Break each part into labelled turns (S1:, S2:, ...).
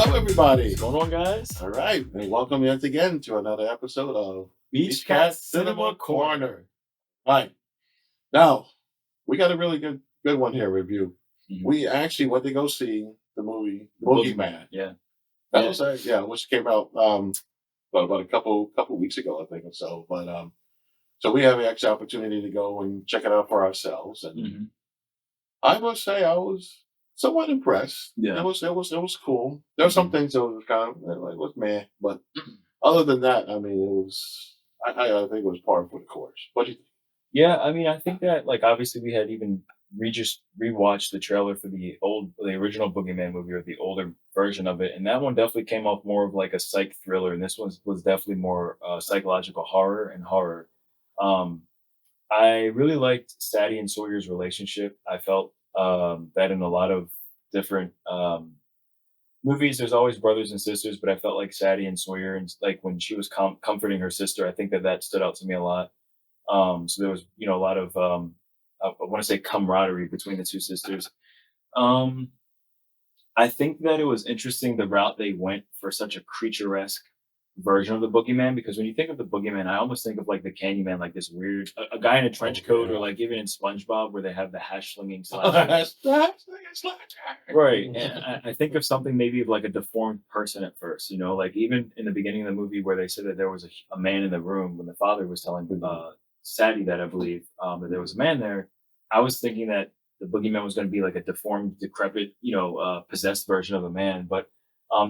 S1: Hello, everybody.
S2: What's going on, guys?
S1: All right, and welcome yet again to another episode of
S2: Beach Cat Cinema Corner.
S1: All right, now we got a really good one here review.
S2: Mhm.
S1: We actually went to go see the movie
S2: Boogeyman.
S1: Boogeyman.
S2: Yeah.
S1: Which came out about a couple weeks ago, I think, or so. But so we have the actual opportunity to go and check it out for ourselves, and
S2: Mhm.
S1: I must say I was somewhat impressed.
S2: Yeah.
S1: It was cool. There were some things that was kind of like was meh, but other than that, I mean, it was. I think it was par for the course. What do you think?
S2: Yeah, I mean, I think that like obviously we had even just rewatched the trailer for the original Boogeyman movie or the older version of it, and that one definitely came off more of like a psych thriller, and this one was definitely more psychological horror and horror. Um, I really liked Sadie and Sawyer's relationship. I felt that in a lot of different movies, there's always brothers and sisters, but I felt like Sadie and Sawyer, and like when she was comforting her sister, I think that stood out to me a lot. So there was, a lot of, I want to say camaraderie between the two sisters. Um, I think that it was interesting the route they went for such a creature-esque version of the Boogeyman, because when you think of the Boogeyman, I almost think of like the Candyman, like this weird a guy in a trench coat, or like even in SpongeBob where they have the hash slinging slasher. Right. And I think of something maybe of like a deformed person at first, like even in the beginning of the movie where they said that there was a man in the room when the father was telling Sadie that I believe that there was a man there. I was thinking that the boogeyman was going to be like a deformed, decrepit, possessed version of a man, but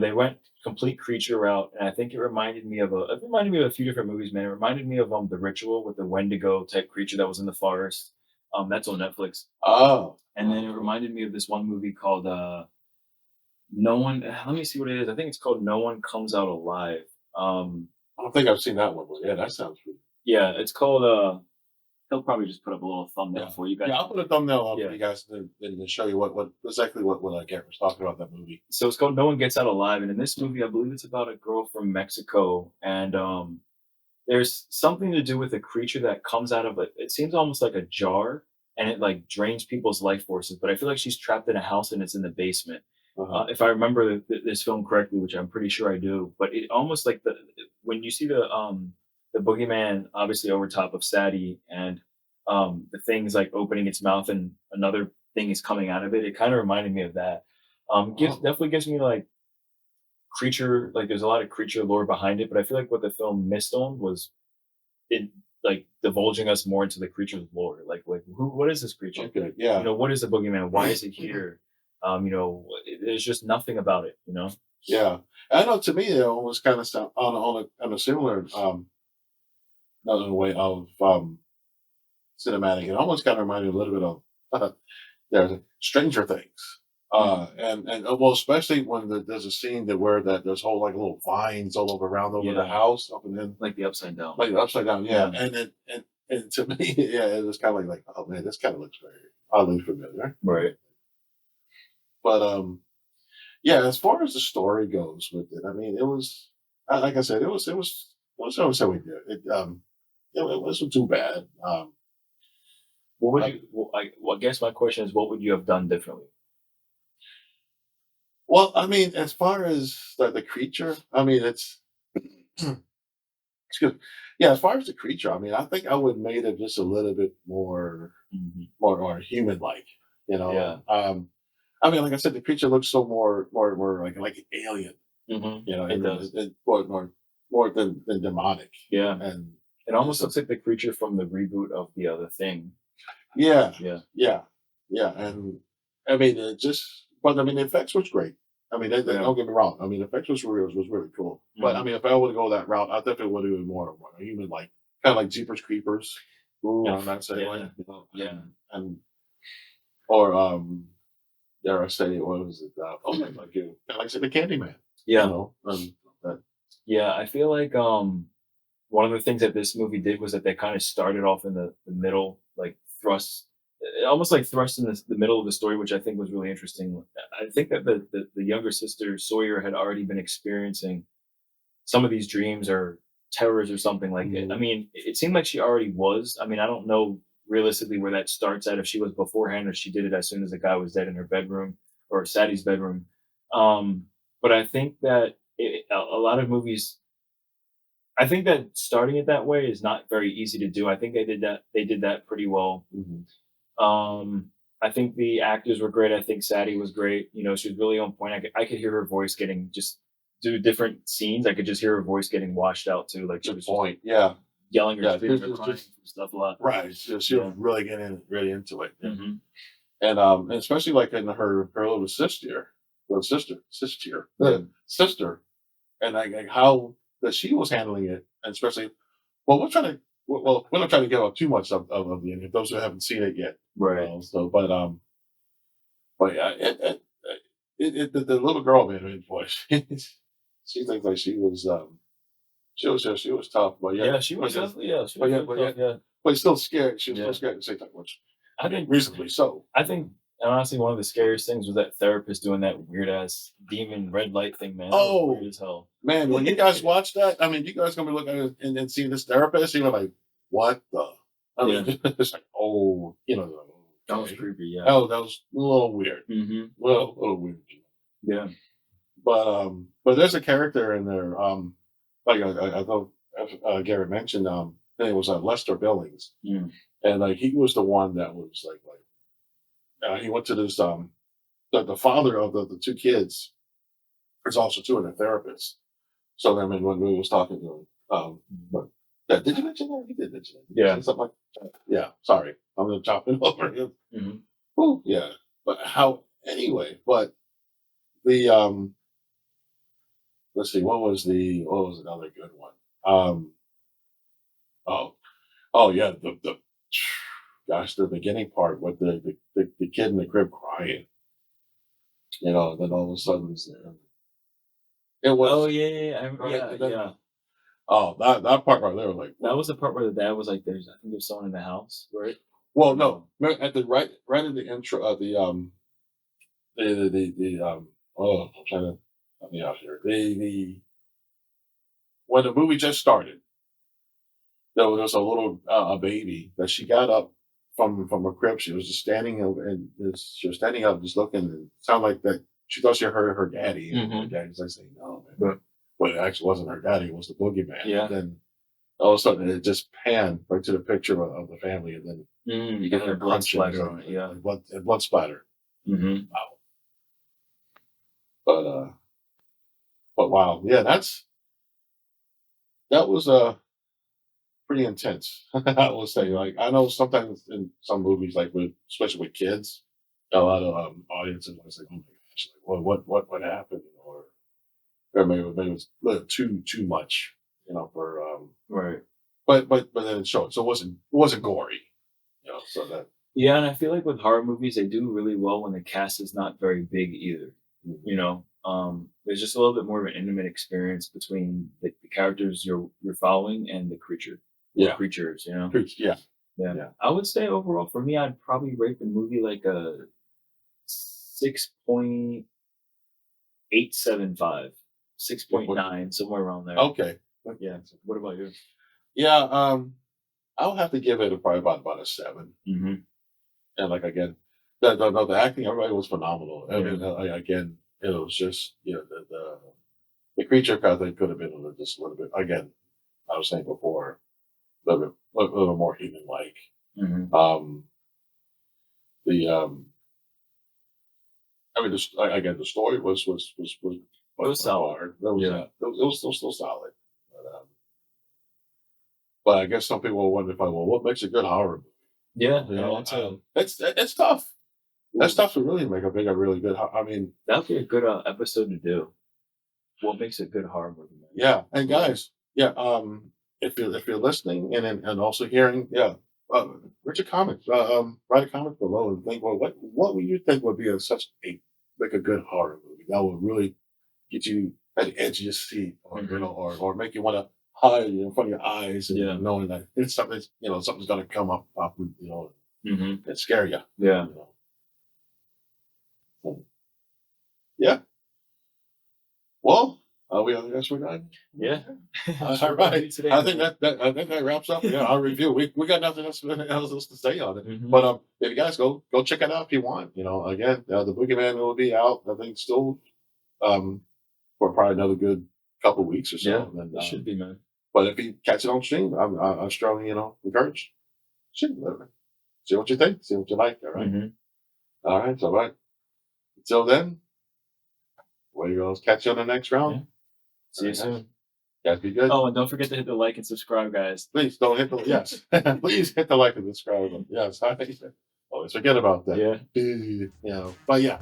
S2: they went complete creature route, and I think it reminded me of a few different movies, man. It reminded me of The Ritual with the Wendigo type creature that was in the forest. That's on Netflix.
S1: Oh,
S2: And then it reminded me of this one movie called No One. Let me see what it is. I think it's called No One Comes Out Alive.
S1: I don't think I've seen that one, but yeah, that sounds good.
S2: Yeah, it's called. He'll probably just put up a little thumbnail for you guys.
S1: Yeah, I'll put a thumbnail up
S2: Yeah.
S1: for you guys and show you what exactly what Garrett was talking about that movie.
S2: So it's called No One Gets Out Alive, and in this movie, I believe it's about a girl from Mexico, and there's something to do with a creature that comes out of it. It seems almost like a jar, and it like drains people's life forces. But I feel like she's trapped in a house, and it's in the basement. If I remember this film correctly, which I'm pretty sure I do, but it almost like when you see the boogeyman obviously over top of Sadie, and the thing's like opening its mouth and another thing is coming out of it. It kind of reminded me of that. Definitely gives me like creature, like there's a lot of creature lore behind it, but I feel like what the film missed on was it like divulging us more into the creature's lore. Like what is this creature?
S1: Okay, yeah.
S2: What is the boogeyman? Why is it here? There's just nothing about it.
S1: Yeah, I know. To me, it almost kind of sound on a similar another way of cinematic. It almost kind of reminded me a little bit of there's Stranger Things. Well, especially when there's a scene that where that there's whole like little vines all over the house up and then
S2: like the upside down.
S1: like upside down, yeah. And to me, yeah, it was kind of like oh man, this kind of looks very oddly familiar,
S2: right?
S1: But yeah, as far as the story goes with it, I mean, it was like I said, it was how we did it. It wasn't too bad.
S2: What would you? I guess my question is, what would you have done differently?
S1: Well, I mean, as far as the creature, I mean, it's excuse me. Yeah, as far as the creature, I mean, I think I would have made it just a little bit more human like, you know.
S2: Yeah.
S1: I mean, like I said, the creature looks so more like an alien, you know,
S2: It does.
S1: More than demonic.
S2: Yeah.
S1: And
S2: it almost looks like the creature from the reboot of the other thing.
S1: Yeah.
S2: Yeah.
S1: Yeah. Yeah. And I mean, but I mean, the effects was great. I mean, don't get me wrong. I mean, the effects was really cool. But I mean, if I were to go that route, I definitely would have been more human, like kind of like Jeepers Creepers.
S2: Ooh,
S1: you know, not saying
S2: yeah.
S1: like,
S2: Yeah.
S1: and or dare I say, what was it? Like you, like I said, the Candyman.
S2: Yeah.
S1: You know, that,
S2: Yeah, I feel like one of the things that this movie did was that they kind of started off in the middle, like almost like thrust in the middle of the story, which I think was really interesting. I think that the younger sister Sawyer had already been experiencing some of these dreams or terrors or something like it. I mean, it seemed like she already was. I mean, I don't know realistically where that starts at, if she was beforehand or she did it as soon as the guy was dead in her bedroom or Sadie's bedroom. Um, But I think that a lot of movies. I think that starting it that way is not very easy to do. I think they did that. They did that pretty well.
S1: Mhm.
S2: I think the actors were great. I think Sadie was great. You know, she was really on point. I could hear her voice getting just do different scenes. I could just hear her voice getting washed out too. Like she
S1: Good
S2: was just
S1: point. Yeah.
S2: yelling or
S1: Yeah.
S2: screaming or
S1: It's
S2: crying
S1: just
S2: for stuff a lot.
S1: right. She was
S2: Yeah.
S1: really getting really into it.
S2: Hmm.
S1: And especially like in her little sister,
S2: Yeah.
S1: sister, and like how that she was handling it, and especially we're not trying to give up too much of the ending. Those who haven't seen it yet,
S2: Right.
S1: so but yeah, the little girl man, boy, she thinks like she was tough, but
S2: Yeah, she was definitely. Yeah, she was really
S1: but
S2: tough.
S1: yet,
S2: Yeah.
S1: but still scared. She was still
S2: Yeah.
S1: scared to say that much.
S2: I
S1: I mean,
S2: think.
S1: reasonably so.
S2: I think. Honestly, one of the scariest things was that therapist doing that weird ass demon red light thing. Man, that was weird
S1: Oh,
S2: as hell.
S1: man, when you guys watch that, I mean, you guys gonna be looking at it and seeing this therapist, you're like, what the? I
S2: Yeah,
S1: mean, it's like, oh,
S2: that was
S1: okay.
S2: creepy. Yeah.
S1: That was a little weird,
S2: Hmm.
S1: little weird.
S2: Yeah.
S1: But there's a character in there, like I thought Garrett mentioned, it was Lester Billings,
S2: Mm.
S1: and like he was the one that was he went to this the father of the two kids is also two of the therapists. So I mean, when we was talking to him, but yeah, did you mention that? He did mention that. Did you
S2: Yeah.
S1: say something like that? Yeah. Sorry, I'm gonna chop it over him.
S2: Hmm.
S1: Oh, yeah. But how? Anyway, but the let's see, what was another good one? Oh, oh yeah, the gosh, the beginning part with the kid in the crib crying, then all of a sudden it
S2: Oh
S1: was
S2: yeah, yeah, yeah.
S1: right,
S2: Yeah,
S1: and then
S2: yeah.
S1: that part right there, like,
S2: That was the part where the dad was like, "There's, I think there's someone in the house, right?"
S1: well,
S2: Or
S1: no,
S2: no?
S1: at the right in the intro of the oh, I'm trying to help me out here. The when the movie just started, there was a little a baby that she got up from her crib. She was just standing up and she was standing up, just looking. And it sounded like that she thought she heard her daddy, and her
S2: Hmm.
S1: daddy's like saying, "No, man,"
S2: But
S1: but it actually wasn't her daddy. It was the boogeyman.
S2: yeah.
S1: Then all of a sudden, it just panned right to the picture of the family, and then you get
S2: And the
S1: her
S2: blood
S1: crunching,
S2: splatter on it. Yeah.
S1: blood splatter.
S2: Hmm.
S1: Wow. But wow, yeah, that was pretty intense. I will say,
S2: Hmm.
S1: like, I know sometimes in some movies, like especially with kids, a lot of audiences will say, "Oh my gosh, like, what happened?" Or maybe it was a little too much, for
S2: Right.
S1: but then it showed, so it wasn't gory, so that.
S2: Yeah, and I feel like with horror movies, they do really well when the cast is not very big either.
S1: Mhm.
S2: You know, there's just a little bit more of an intimate experience between the characters you're following and the creature or
S1: Yeah,
S2: creatures. You know.
S1: preach, yeah,
S2: Yeah.
S1: yeah.
S2: I would say overall for me, I'd probably rate the movie like a 6.875, six
S1: Yeah,
S2: point nine, somewhere around there.
S1: okay,
S2: Yeah. What about you?
S1: yeah. I'll have to give it probably about a 7.
S2: Hmm.
S1: And like again, the acting, everybody was phenomenal. I
S2: Yeah.
S1: mean, again, it was just the creature kind of thing could have been just a little bit. Again, I was saying before, a little more human like.
S2: Hmm.
S1: Um, the I mean, again, the story
S2: It was
S1: was
S2: solid.
S1: hard.
S2: Yeah.
S1: It was still solid. But I guess some people will wonder, well, what makes a good horror movie?
S2: Yeah.
S1: You
S2: And
S1: know,
S2: that's a
S1: it's tough. That's tough to really make a really good. I mean,
S2: that'd be a good episode to do. What makes a good horror movie, man?
S1: yeah, and guys, yeah, if you're listening and also hearing, yeah, write a comment, write a comment below and think, well, what would you think would be such a like a good horror movie that would really get you at the edge of your seat, or
S2: Hmm.
S1: or make you want to hide in front of your eyes,
S2: Yeah.
S1: and knowing that it's something, something's gonna come up,
S2: Hmm.
S1: and scare you.
S2: Yeah.
S1: You know, so, yeah. Well, I guess we're done.
S2: Yeah. That's
S1: All
S2: what we're gonna do
S1: right.
S2: today,
S1: I think
S2: man.
S1: I think that wraps up. Yeah, our review. We got nothing else to say on it.
S2: Hmm.
S1: But if you guys go check it out if you want. Again, the Boogeyman will be out. I think still. Um, for probably another good couple weeks or so.
S2: Yeah,
S1: And then,
S2: it should be, man.
S1: but if you catch it on stream, I'm strongly, encouraged. Shit, see what you think, see what you like. All right,
S2: Mhm.
S1: all right, all right. Until then, we're gonna catch you on the next
S2: Yeah.
S1: round.
S2: See you
S1: All right, guys.
S2: soon.
S1: Guys, be good.
S2: Oh, and don't forget to hit the like and subscribe, guys.
S1: Please don't hit the yes. Please hit the like and subscribe button. Yes, I always forget about that.
S2: Yeah.
S1: But yeah,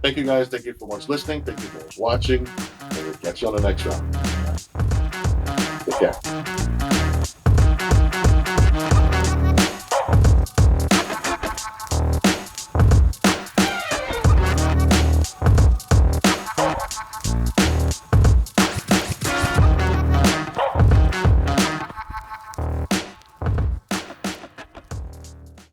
S1: thank you guys. Thank you for much listening. Thank you for much watching. And we'll catch you on the next round. Take care.